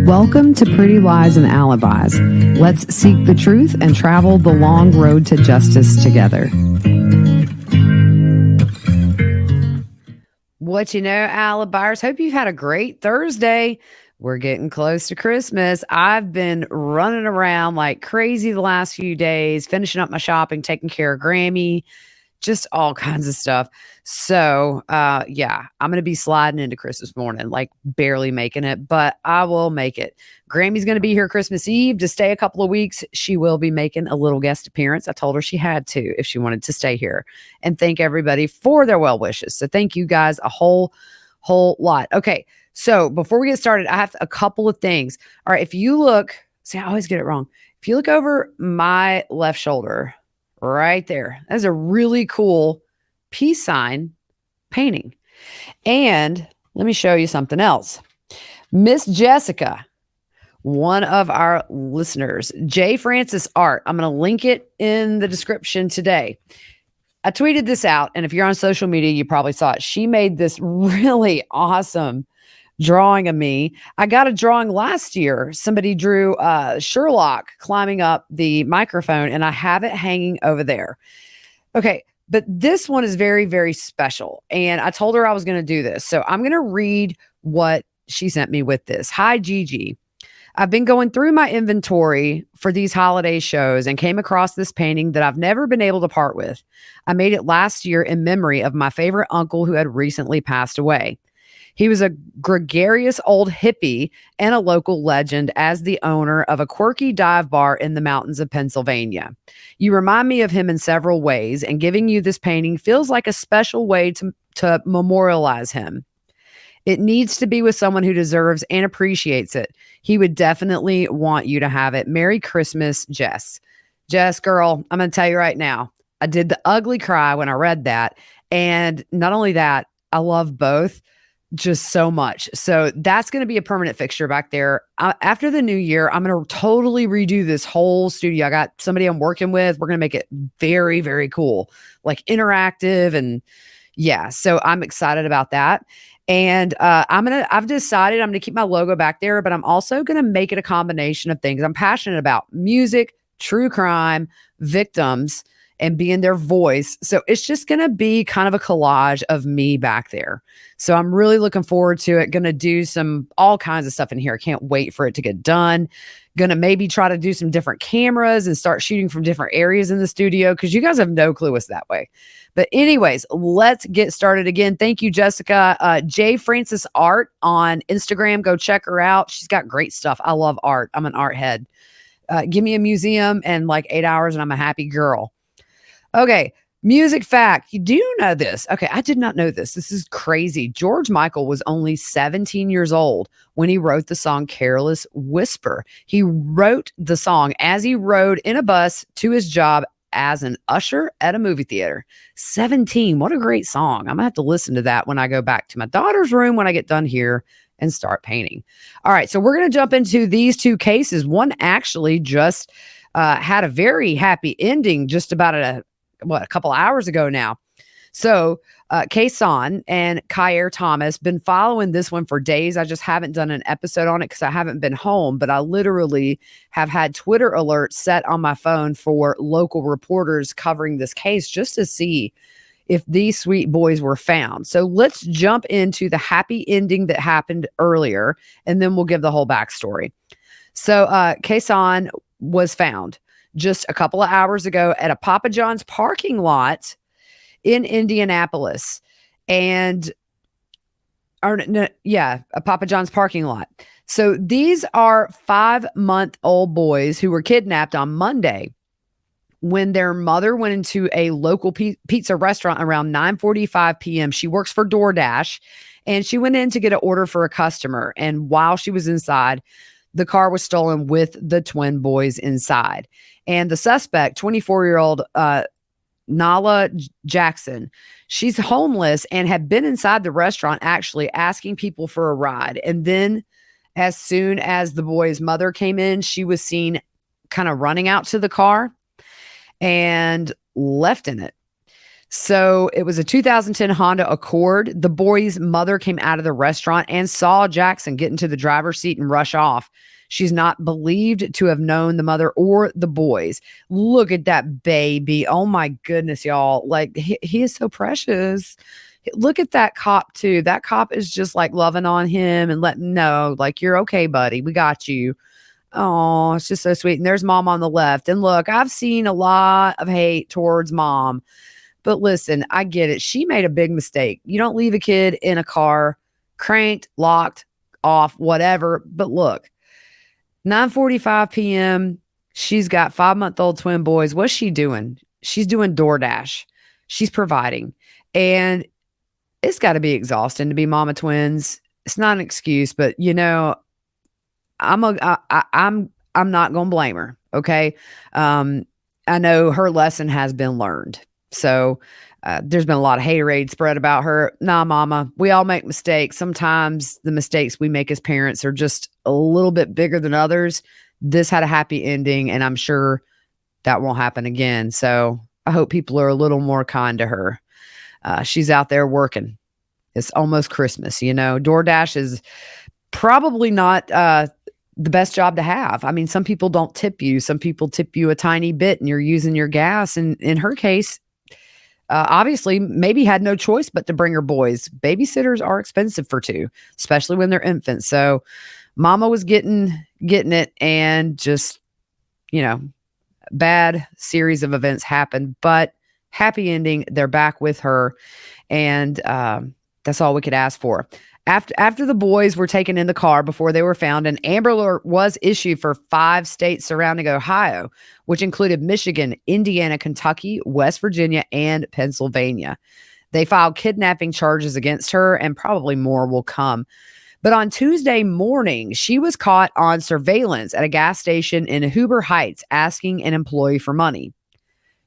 Welcome to Pretty Lies and Alibis. Let's seek the truth and travel the long road to justice together. What you know, Alibis? Hope you've had a great Thursday. We're getting close to Christmas. I've been running around like crazy the last few days, finishing up my shopping, taking care of Grammy, just all kinds of stuff. So, yeah, I'm going to be sliding into Christmas morning, like barely making it, but I will make it. Grammy's going to be here Christmas Eve to stay a couple of weeks. She will be making a little guest appearance. I told her she had to if she wanted to stay here, and thank everybody for their well wishes. So thank you guys a whole lot. Okay. So before we get started, I have a couple of things. All right. If you look, see, I always get it wrong. If you look over my left shoulder, right there, that's a really cool peace sign painting. And let me show you something else. Miss Jessica, one of our listeners, J. Francis Art, I'm going to link it in the description today. I tweeted this out, and if you're on social media, you probably saw it. She made this really awesome drawing of me. I got a drawing last year. Somebody drew Sherlock climbing up the microphone, and I have it hanging over there. Okay, but this one is very, very special, and I told her I was going to do this. So I'm going to read what she sent me with this. Hi, Gigi. I've been going through my inventory for these holiday shows and came across this painting that I've never been able to part with. I made it last year in memory of my favorite uncle who had recently passed away. He was a gregarious old hippie and a local legend as the owner of a quirky dive bar in the mountains of Pennsylvania. You remind me of him in several ways, and giving you this painting feels like a special way to memorialize him. It needs to be with someone who deserves and appreciates it. He would definitely want you to have it. Merry Christmas, Jess. Jess, girl, I'm going to tell you right now, I did the ugly cry when I read that. And not only that, I love both just so much. So that's going to be a permanent fixture back there. After the new year, I'm going to totally redo this whole studio. I got somebody I'm working with. We're going to make it very, very cool, like interactive. And yeah, so I'm excited about that. And I've decided I'm going to keep my logo back there, but I'm also going to make it a combination of things I'm passionate about: music, true crime, victims, and being their voice. So it's just going to be kind of a collage of me back there. So I'm really looking forward to it. Going to do all kinds of stuff in here. I can't wait for it to get done. Going to maybe try to do some different cameras and start shooting from different areas in the studio, because you guys have no clue what's that way. But anyways, let's get started again. Thank you, Jessica. J. Francis Art on Instagram. Go check her out. She's got great stuff. I love art. I'm an art head. Give me a museum and like 8 hours and I'm a happy girl. Okay, music fact. You do know this. Okay, I did not know this. This is crazy. George Michael was only 17 years old when he wrote the song Careless Whisper. He wrote the song as he rode in a bus to his job as an usher at a movie theater. 17. What a great song. I'm going to have to listen to that when I go back to my daughter's room when I get done here and start painting. All right, so we're going to jump into these two cases. One actually just had a very happy ending just about a couple hours ago now. So Kasan and Kyair Thomas, been following this one for days. I just haven't done an episode on it because I haven't been home, but I literally have had Twitter alerts set on my phone for local reporters covering this case just to see if these sweet boys were found. So let's jump into the happy ending that happened earlier, and then we'll give the whole backstory. So Kasan was found just a couple of hours ago at a Papa John's parking lot in Indianapolis. A Papa John's parking lot. So these are 5-month-old boys who were kidnapped on Monday when their mother went into a local pizza restaurant around 9:45 p.m. She works for DoorDash, and she went in to get an order for a customer. And while she was inside, the car was stolen with the twin boys inside. And the suspect, 24-year-old Nala Jackson, she's homeless and had been inside the restaurant actually asking people for a ride. And then as soon as the boy's mother came in, she was seen kind of running out to the car and left in it. So it was a 2010 Honda Accord. The boy's mother came out of the restaurant and saw Jackson get into the driver's seat and rush off. She's not believed to have known the mother or the boys. Look at that baby. Oh my goodness, y'all. Like he is so precious. Look at that cop too. That cop is just like loving on him and letting him know, like, you're okay, buddy. We got you. Oh, it's just so sweet. And there's mom on the left. And look, I've seen a lot of hate towards mom. But listen, I get it. She made a big mistake. You don't leave a kid in a car, cranked, locked, off, whatever. But look, 9:45 p.m., she's got 5-month-old twin boys. What's she doing? She's doing DoorDash. She's providing. And it's got to be exhausting to be mama twins. It's not an excuse, but I'm not going to blame her. Okay. I know her lesson has been learned. So there's been a lot of haterade spread about her. Nah, mama, we all make mistakes. Sometimes the mistakes we make as parents are just a little bit bigger than others. This had a happy ending, and I'm sure that won't happen again. So I hope people are a little more kind to her. She's out there working. It's almost Christmas, DoorDash is probably not the best job to have. I mean, some people don't tip you. Some people tip you a tiny bit and you're using your gas. And in her case, obviously maybe had no choice but to bring her boys. Babysitters are expensive for two, especially when they're infants. So mama was getting it, and just, bad series of events happened, but happy ending. They're back with her. And that's all we could ask for. After the boys were taken in the car before they were found, an Amber Alert was issued for 5 states surrounding Ohio, which included Michigan, Indiana, Kentucky, West Virginia, and Pennsylvania. They filed kidnapping charges against her, and probably more will come. But on Tuesday morning, she was caught on surveillance at a gas station in Huber Heights asking an employee for money.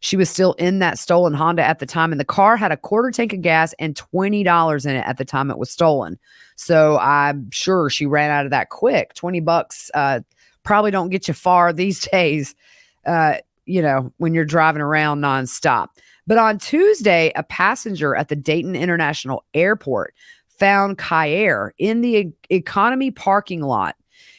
She was still in that stolen Honda at the time, and the car had a quarter tank of gas and $20 in it at the time it was stolen. So I'm sure she ran out of that quick. $20 probably don't get you far these days, when you're driving around nonstop. But on Tuesday, a passenger at the Dayton International Airport found Kyair in the economy parking lot.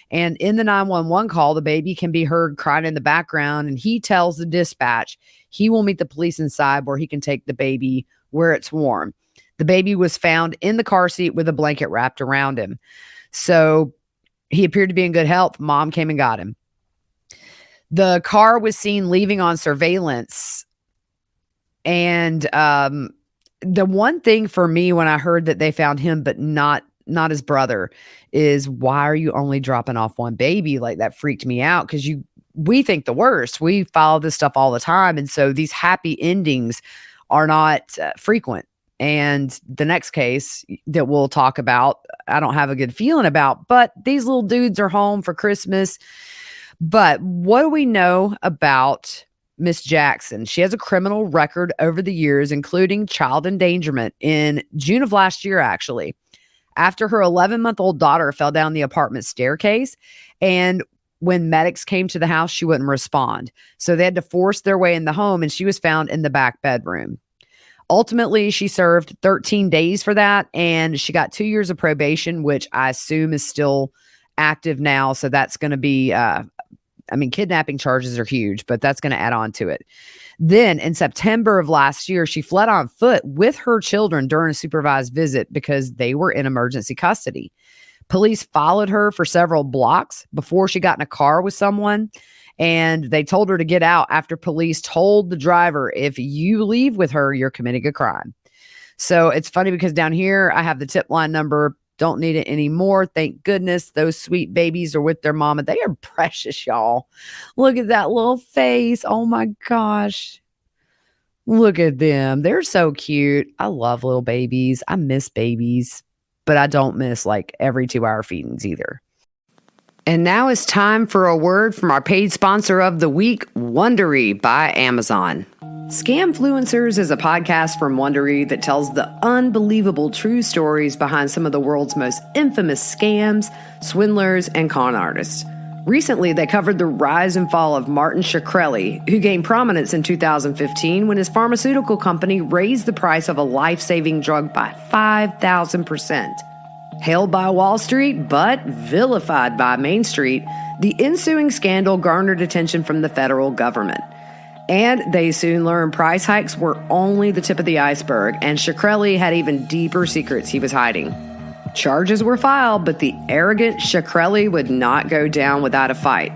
And in the 911 call, the baby can be heard crying in the background, and he tells the dispatch he will meet the police inside where he can take the baby where it's warm. The baby was found in the car seat with a blanket wrapped around him. So he appeared to be in good health. Mom came and got him. The car was seen leaving on surveillance. And the one thing for me when I heard that they found him but not his brother is, why are you only dropping off one baby? Like, that freaked me out, because we think the worst. We follow this stuff all the time. And so these happy endings are not frequent. And the next case that we'll talk about, I don't have a good feeling about, but these little dudes are home for Christmas. But what do we know about Miss Jackson? She has a criminal record over the years, including child endangerment in June of last year, actually, after her 11-month-old daughter fell down the apartment staircase. And when medics came to the house, she wouldn't respond. So they had to force their way in the home, and she was found in the back bedroom. Ultimately, she served 13 days for that, and she got 2 years of probation, which I assume is still active now. So that's going to be, kidnapping charges are huge, but that's going to add on to it. Then in September of last year, she fled on foot with her children during a supervised visit because they were in emergency custody. Police followed her for several blocks before she got in a car with someone, and they told her to get out after police told the driver, if you leave with her, you're committing a crime. So it's funny because down here, I have the tip line number. Don't need it anymore. Thank goodness. Those sweet babies are with their mama. They are precious, y'all. Look at that little face. Oh my gosh. Look at them. They're so cute. I love little babies. I miss babies, but I don't miss like every 2-hour feedings either. And now it's time for a word from our paid sponsor of the week, Wondery by Amazon. Scamfluencers is a podcast from Wondery that tells the unbelievable true stories behind some of the world's most infamous scams, swindlers, and con artists. Recently, they covered the rise and fall of Martin Shkreli, who gained prominence in 2015 when his pharmaceutical company raised the price of a life-saving drug by 5,000%. Hailed by Wall Street, but vilified by Main Street, the ensuing scandal garnered attention from the federal government. And they soon learned price hikes were only the tip of the iceberg, and Shkreli had even deeper secrets he was hiding. Charges were filed, but the arrogant Shkreli would not go down without a fight.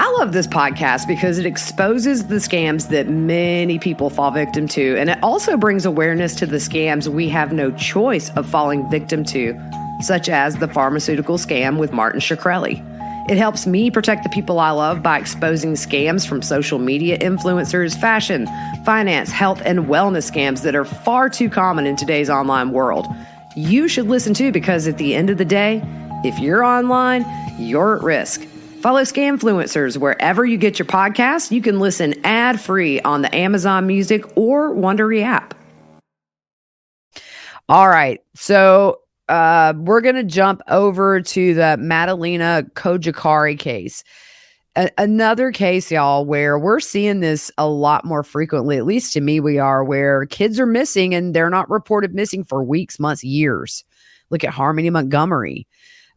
I love this podcast because it exposes the scams that many people fall victim to, and it also brings awareness to the scams we have no choice of falling victim to, such as the pharmaceutical scam with Martin Shkreli. It helps me protect the people I love by exposing scams from social media influencers, fashion, finance, health, and wellness scams that are far too common in today's online world. You should listen too, because at the end of the day, if you're online, you're at risk. Follow Scamfluencers wherever you get your podcasts. You can listen ad-free on the Amazon Music or Wondery app. All right, so we're going to jump over to the Madalina Cojocari case. Another case, y'all, where we're seeing this a lot more frequently, at least to me we are, where kids are missing and they're not reported missing for weeks, months, years. Look at Harmony Montgomery.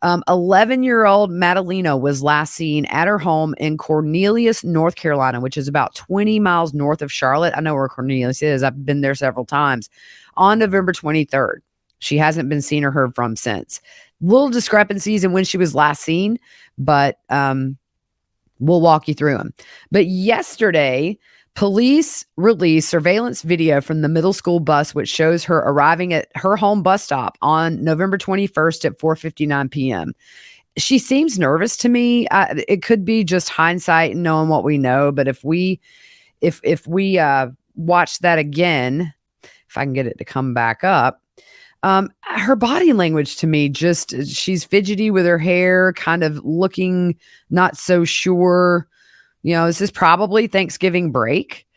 11-year-old Madalina was last seen at her home in Cornelius, North Carolina, which is about 20 miles north of Charlotte. I know where Cornelius is. I've been there several times. On November 23rd. She hasn't been seen or heard from since. Little discrepancies in when she was last seen, but we'll walk you through them. But yesterday, police released surveillance video from the middle school bus, which shows her arriving at her home bus stop on November 21st at 4:59 p.m. She seems nervous to me. It could be just hindsight and knowing what we know. But if we watch that again, if I can get it to come back up, her body language to me, just she's fidgety with her hair, kind of looking not so sure. You know, this is probably Thanksgiving break.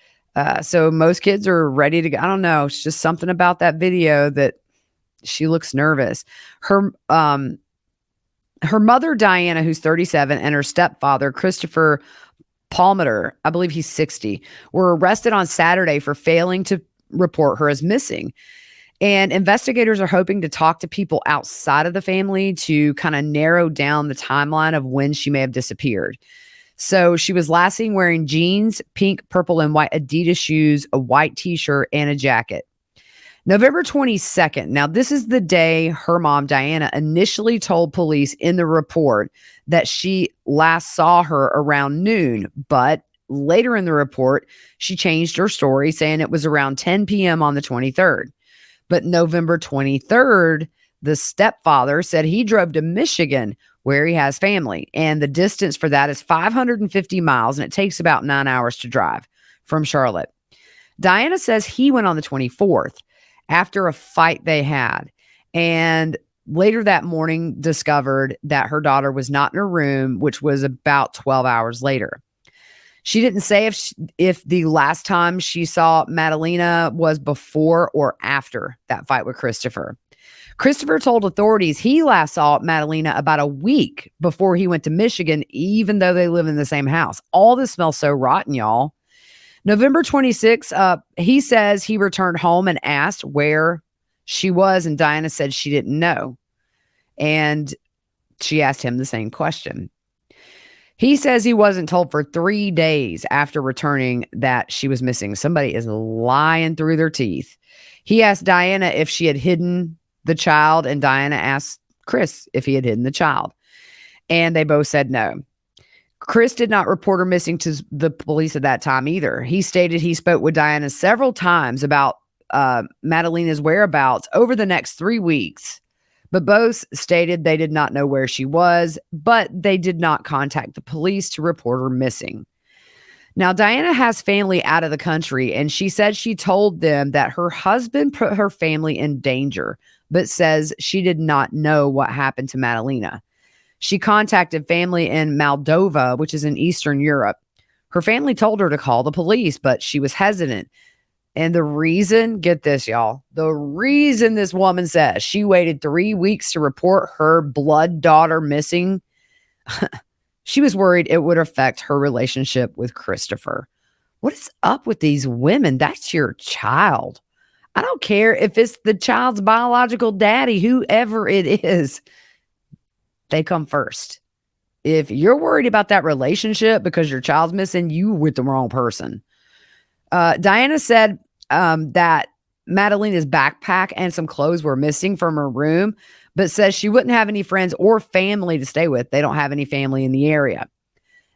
So most kids are ready to go. I don't know. It's just something about that video that she looks nervous. Her mother, Diana, who's 37, and her stepfather, Christopher Palmater, I believe he's 60, were arrested on Saturday for failing to report her as missing. And investigators are hoping to talk to people outside of the family to kind of narrow down the timeline of when she may have disappeared. So she was last seen wearing jeans, pink, purple, and white Adidas shoes, a white t-shirt, and a jacket. November 22nd. Now, this is the day her mom, Diana, initially told police in the report that she last saw her around noon. But later in the report, she changed her story, saying it was around 10 p.m. on the 23rd. But November 23rd, the stepfather said he drove to Michigan, where he has family. And the distance for that is 550 miles, and it takes about 9 hours to drive from Charlotte. Diana says he went on the 24th after a fight they had. And later that morning discovered that her daughter was not in her room, which was about 12 hours later. She didn't say if the last time she saw Madalina was before or after that fight with Christopher. Christopher told authorities he last saw Madalina about a week before he went to Michigan, even though they live in the same house. All this smells so rotten, y'all. November 26th, he says he returned home and asked where she was, and Diana said she didn't know. And she asked him the same question. He says he wasn't told for 3 days after returning that she was missing. Somebody is lying through their teeth. He asked Diana if she had hidden the child, and Diana asked Chris if he had hidden the child. And they both said no. Chris did not report her missing to the police at that time either. He stated he spoke with Diana several times about Madalina's whereabouts over the next 3 weeks. But both stated they did not know where she was, but they did not contact the police to report her missing. Now, Diana has family out of the country, and she said she told them that her husband put her family in danger, but says she did not know what happened to Madalina. She contacted family in Moldova, which is in Eastern Europe. Her family told her to call the police, but she was hesitant. And the reason, get this, y'all, the reason this woman says she waited 3 weeks to report her blood daughter missing, She was worried it would affect her relationship with Christopher. What is up with these women? That's your child. I don't care if it's the child's biological daddy, whoever it is, they come first. If you're worried about that relationship because your child's missing, you with the wrong person. Diana said that Madalina's backpack and some clothes were missing from her room, but says she wouldn't have any friends or family to stay with. They don't have any family in the area.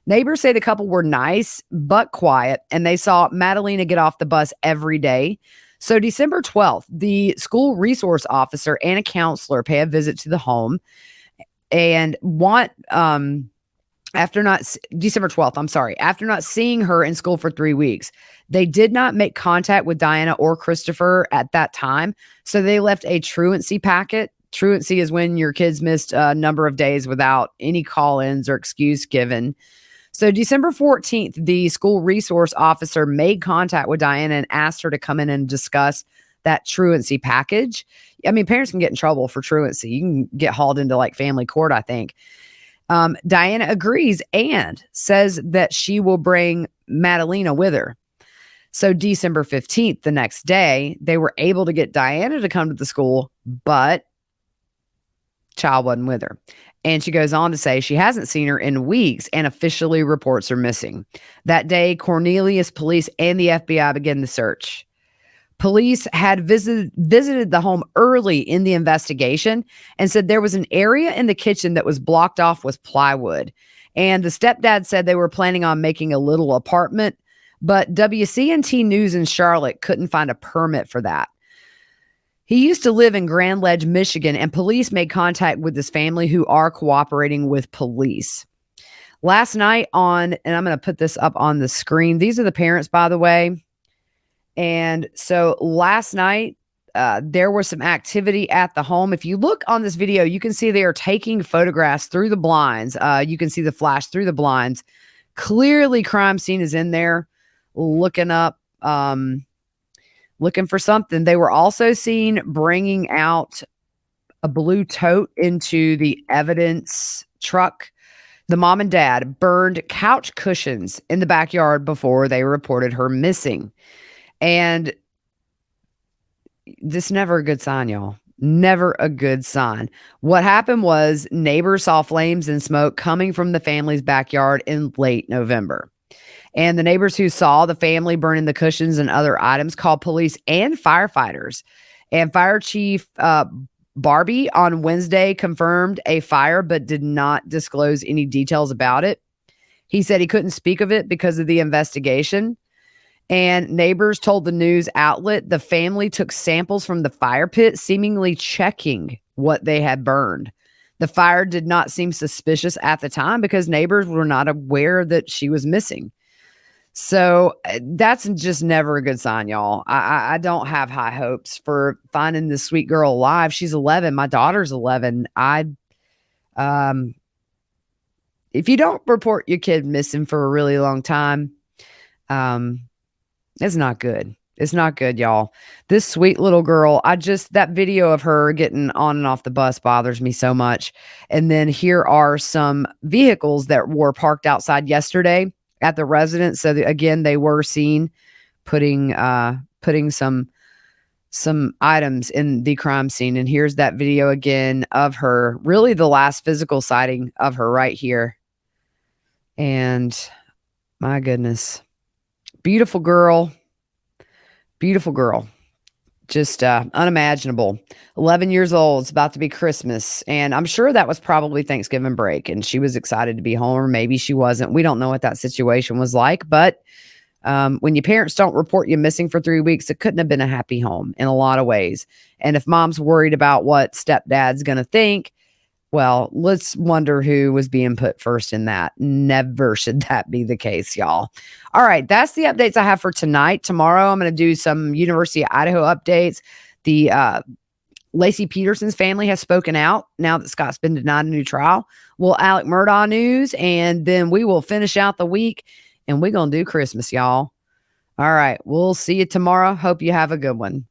Neighbors say the couple were nice but quiet, and they saw Madalina get off the bus every day. So December 12th, the school resource officer and a counselor pay a visit to the home and December 12th, after not seeing her in school for 3 weeks. They did not make contact with Diana or Christopher at that time, so they left a truancy packet. Truancy is when your kids missed a number of days without any call-ins or excuse given. So December 14th, the school resource officer made contact with Diana and asked her to come in and discuss that truancy package. I mean, parents can get in trouble for truancy. You can get hauled into like family court, I think. Diana agrees and says that she will bring Madalina with her. So December 15th, the next day, they were able to get Diana to come to the school, but child wasn't with her. And she goes on to say she hasn't seen her in weeks and officially reports her missing. That day, Cornelius police and the FBI began the search. Police had visited the home early in the investigation and said there was an area in the kitchen that was blocked off with plywood. And the stepdad said they were planning on making a little apartment, but WCNT News in Charlotte couldn't find a permit for that. He used to live in Grand Ledge, Michigan, and police made contact with his family who are cooperating with police. Last night and I'm going to put this up on the screen. These are the parents, by the way. And so last night, there was some activity at the home. If you look on this video, you can see they are taking photographs through the blinds. You can see the flash through the blinds. Clearly, crime scene is in there looking up, looking for something. They were also seen bringing out a blue tote into the evidence truck. The mom and dad burned couch cushions in the backyard before they reported her missing. And this never a good sign, y'all. Never a good sign. What happened was neighbors saw flames and smoke coming from the family's backyard in late November. And the neighbors who saw the family burning the cushions and other items called police and firefighters. And Fire Chief Barbie on Wednesday confirmed a fire, but did not disclose any details about it. He said he couldn't speak of it because of the investigation. And neighbors told the news outlet the family took samples from the fire pit, seemingly checking what they had burned. The fire did not seem suspicious at the time because neighbors were not aware that she was missing. So that's just never a good sign, y'all. I don't have high hopes for finding this sweet girl alive. She's 11. My daughter's 11. If you don't report your kid missing for a really long time, it's not good. It's not good, y'all. This sweet little girl, that video of her getting on and off the bus bothers me so much. And then here are some vehicles that were parked outside yesterday at the residence. So again, they were seen putting some items in the crime scene. And here's that video again of her, really the last physical sighting of her right here. And my goodness, beautiful girl, just unimaginable. 11 years old. It's about to be Christmas. And I'm sure that was probably Thanksgiving break and she was excited to be home, or maybe she wasn't. We don't know what that situation was like, but when your parents don't report you missing for 3 weeks, it couldn't have been a happy home in a lot of ways. And if mom's worried about what stepdad's going to think, well, let's wonder who was being put first in that. Never should that be the case, y'all. All right, that's the updates I have for tonight. Tomorrow, I'm going to do some University of Idaho updates. The Lacey Peterson's family has spoken out now that Scott's been denied a new trial. We'll Alec Murdaugh news, and then we will finish out the week, and we're going to do Christmas, y'all. All right, we'll see you tomorrow. Hope you have a good one.